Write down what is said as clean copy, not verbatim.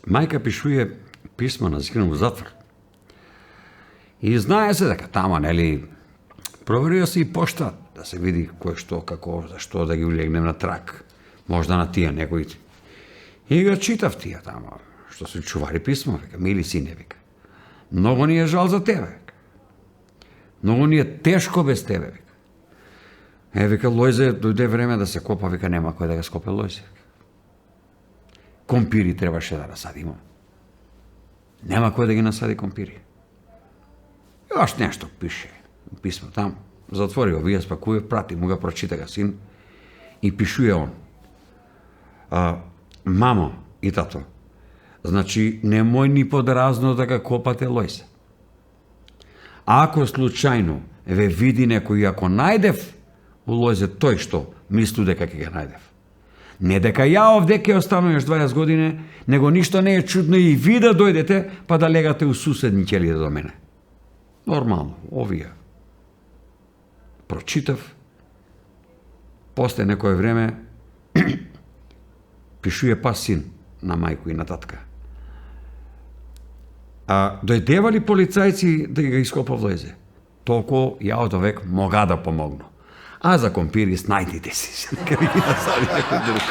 мајка пишуе писмо на сина во затвор. И знае се дека тама, нели, проверија се и пошта, да се види кој што, како, зашто да ги улегнем на трак. Можда на тие некои. И го читав тие тама, што се чувари писмо, века, мили сине, века. Многу ни е жал за тебе, века. Многу ни е тешко без тебе, века. Века, Лојзе, дојде време да се копа, века, нема кој да го скопе Лојзе. Компири требаше да насадимо. Нема кој да ги насади компири. И още нешто пише, писмо там, затвори го, вие спакуе, прати му го, прочита го син и пишуе он. Мамо и тато, значи немој ни подразно да го копате Лојзе. Ако случајно ве види некој, ако најдев у Лојзе тој што мислу дека ќе го најдев. Не дека ја овде ќе остануваш 20 години, него ништо не е чудно и ви да дојдете, па да легате у суседни ќелија до мене. Нормално, овие. Прочитав, после некое време, пишуе па син на мајко и на татка. Дојдевали полицајци да ги ископав Лојзе. Толку ја од овек мога да помогну. А за компири снајдите си, ќе ви ги насади некој друг.